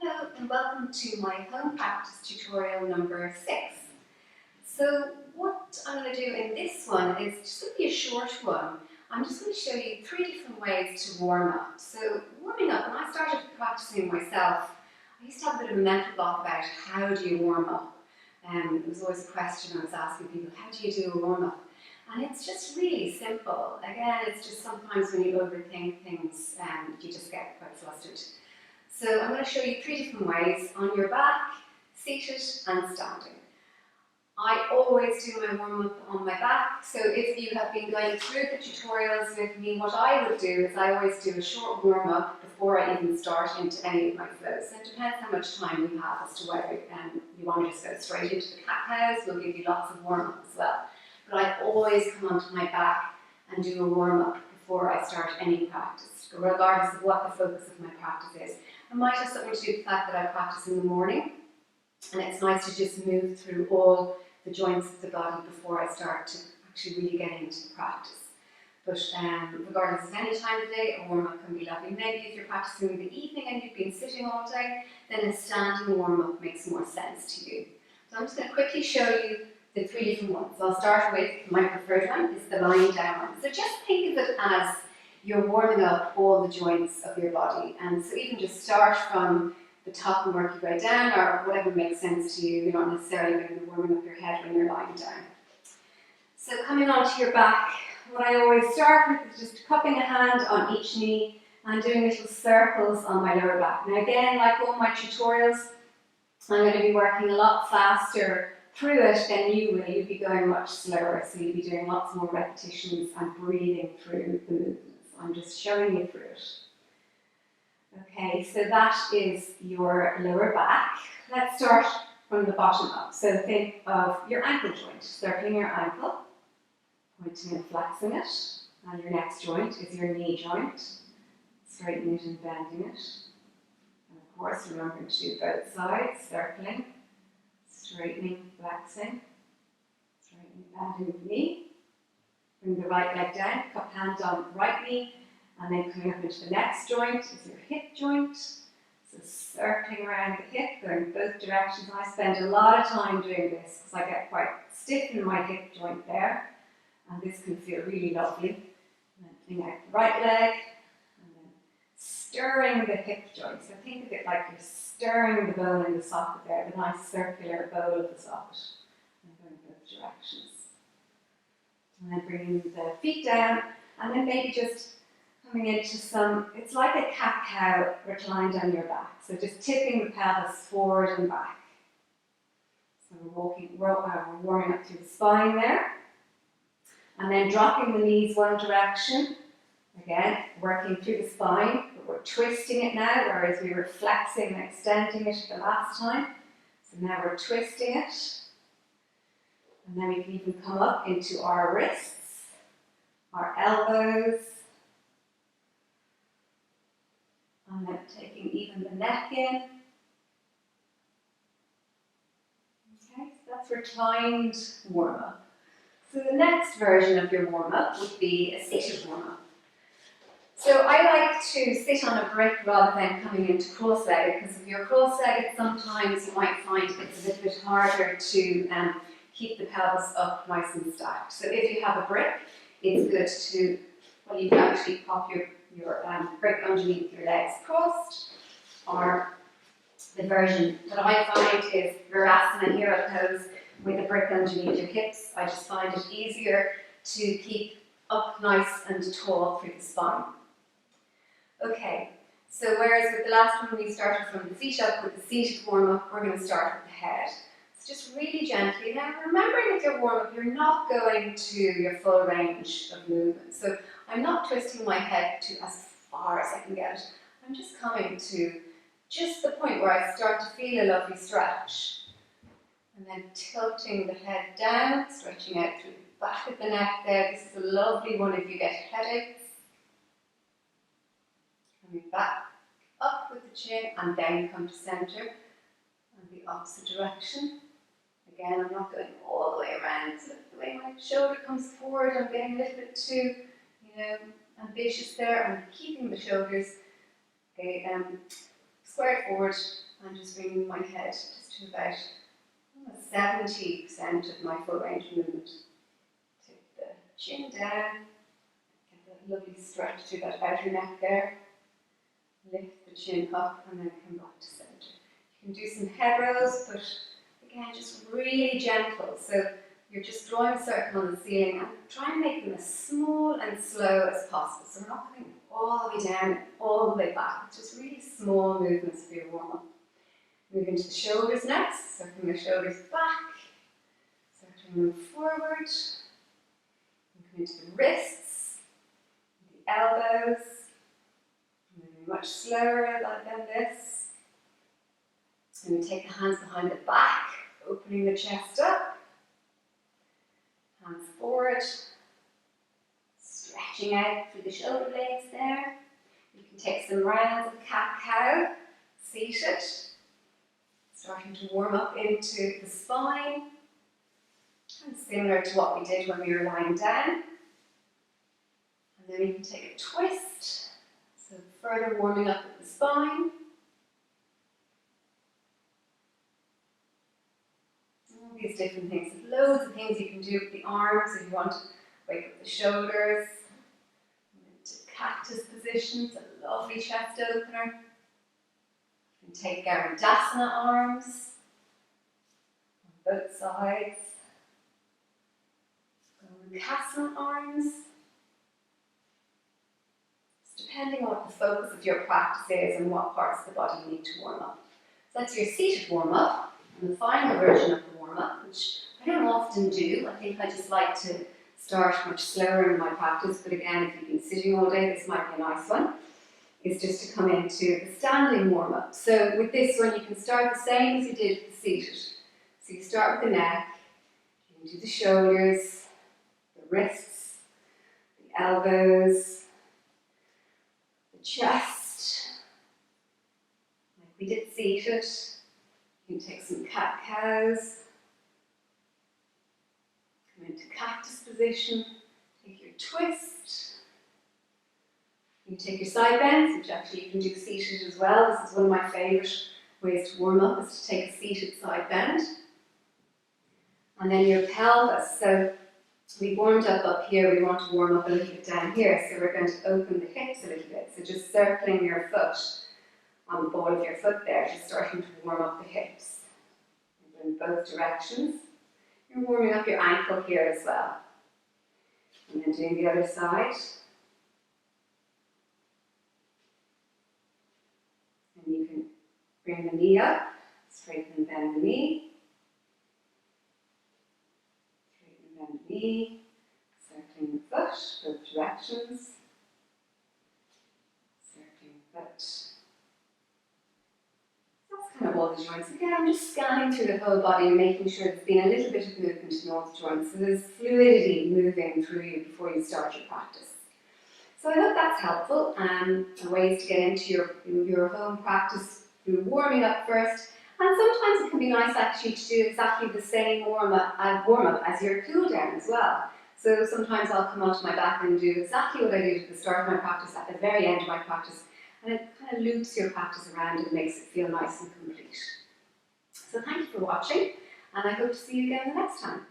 Hello and welcome to my home practice tutorial number 6. So what I'm going to do in this one is just going to be a short one. I'm just going to show you 3 different ways to warm up. So warming up, when I started practicing myself, I used to have a bit of a mental block about how do you warm up. It was always a question I was asking people, how do you do a warm up? And it's just really simple. Again, it's just sometimes when you overthink things, you just get quite flustered. So I'm going to show you 3 different ways: on your back, seated and standing. I always do my warm-up on my back, so if you have been going through the tutorials with me, what I would do is I always do a short warm-up before I even start into any of my flows. So it depends how much time you have as to whether you want to just go straight into the cat-cows. We'll give you lots of warm-up as well. But I always come onto my back and do a warm-up before I start any practice, regardless of what the focus of my practice is. It might have something to do with the fact that I practice in the morning, and it's nice to just move through all the joints of the body before I start to actually really get into the practice. But regardless of any time of day, a warm-up can be lovely. Maybe if you're practicing in the evening and you've been sitting all day, then a standing warm-up makes more sense to you. So I'm just going to quickly show you the 3 different ones. So I'll start with my preferred one, is the lying down one. So just think of it as you're warming up all the joints of your body. And so even just start from the top and work your way down, or whatever makes sense to you. You're not necessarily going to be warming up your head when you're lying down. So coming onto your back, what I always start with is just cupping a hand on each knee and doing little circles on my lower back. Now again, like all my tutorials, I'm going to be working a lot faster through it than you will. You'll be going much slower, so you'll be doing lots more repetitions and breathing through the movements. I'm just showing you through it. Okay, so that is your lower back. Let's start from the bottom up. So think of your ankle joint, circling your ankle, pointing and flexing it. And your next joint is your knee joint, straightening it and bending it. And of course, remembering to do both sides, circling, straightening, flexing, straightening, bending the knee. Bring the right leg down, cup hand on right knee, and then coming up into the next joint is your hip joint. So circling around the hip, going both directions. I spend a lot of time doing this because I get quite stiff in my hip joint there, and this can feel really lovely. And then putting out the right leg, and then stirring the hip joint. So think of it like you're stirring the bone in the socket there, the nice circular bowl of the socket, and going both directions. And then bringing the feet down, and then maybe just coming into some, it's like a cat-cow reclined on your back. So just tipping the pelvis forward and back. So we're warming up through the spine there. And then dropping the knees one direction. Again, working through the spine, but we're twisting it now, whereas we were flexing and extending it the last time. So now we're twisting it. And then we can even come up into our wrists, our elbows, and then taking even the neck in. Okay, so that's reclined warm-up. So the next version of your warm-up would be a seated warm-up. So I like to sit on a brick rather than coming into cross-legged, because if you're cross-legged, sometimes you might find it's a little bit harder to keep the pelvis up nice and stacked. So if you have a brick, it's good to, well, you can actually pop your brick underneath your legs crossed, or the version that I find is Virasana hero pose with a brick underneath your hips. I just find it easier to keep up nice and tall through the spine. Okay, so whereas with the last one we started from the feet up with the seated warm-up, we're going to start with the head. Just really gently. Now, remembering with your warm-up, you're not going to your full range of movement. So I'm not twisting my head to as far as I can get. I'm just coming to just the point where I start to feel a lovely stretch. And then tilting the head down, stretching out through the back of the neck there. This is a lovely one if you get headaches. Coming back up with the chin, and then come to centre. And the opposite direction. Again, I'm not going all the way around, so the way my shoulder comes forward, I'm getting a little bit too, ambitious there. I'm keeping the shoulders squared forward, I'm just bringing my head just to about 70% of my full range of movement. Take the chin down, get that lovely stretch through that outer neck there. Lift the chin up and then come back to centre. You can do some head rolls, but again, just really gentle. So you're just drawing a circle on the ceiling and try and make them as small and slow as possible. So we're not going all the way down, all the way back. It's just really small movements for your warm-up. Move into the shoulders next, circling the shoulders back, circling them forward, and come into the wrists, the elbows, moving much slower than this. And we take the hands behind the back, opening the chest up, hands forward, stretching out through the shoulder blades there. You can take some rounds of cat-cow, seated. Starting to warm up into the spine, and similar to what we did when we were lying down. And then you can take a twist, so further warming up at the spine. All these different things. There's loads of things you can do with the arms if you want to wake up the shoulders. Into cactus positions, a lovely chest opener. And take Garudasana arms on both sides. Gomukhasana arms. It's depending on what the focus of your practice is and what parts of the body you need to warm up. So that's your seated warm-up, and the final version of the warm-up, which I don't often do. I think I just like to start much slower in my practice, but again, if you've been sitting all day, this might be a nice one. Is just to come into the standing warm-up. So with this one, you can start the same as you did with the seated. So you start with the neck, you can do the shoulders, the wrists, the elbows, the chest, like we did seated. You can take some cat-cows, come into cactus position, take your twist. You take your side bends, which actually you can do seated as well. This is one of my favourite ways to warm up, is to take a seated side bend. And then your pelvis. So we warmed up here, we want to warm up a little bit down here. So we're going to open the hips a little bit. So just circling your foot on the ball of your foot there, just starting to warm up the hips. In both directions. You're warming up your ankle here as well. And then doing the other side. And you can bring the knee up, straighten and bend the knee. Straighten and bend the knee. Circling the foot, both directions. Circling the foot. That's kind of all the joints. Again, I'm just scanning through the whole body and making sure there's been a little bit of movement in all the joints. So there's fluidity moving through you before you start your practice. So I hope that's helpful, and ways to get into your home practice through warming up first. And sometimes it can be nice actually to do exactly the same warm-up as your cool down as well. So sometimes I'll come onto my back and do exactly what I did at the start of my practice, at the very end of my practice, and it kind of loops your practice around and makes it feel nice and complete. So thank you for watching, and I hope to see you again the next time.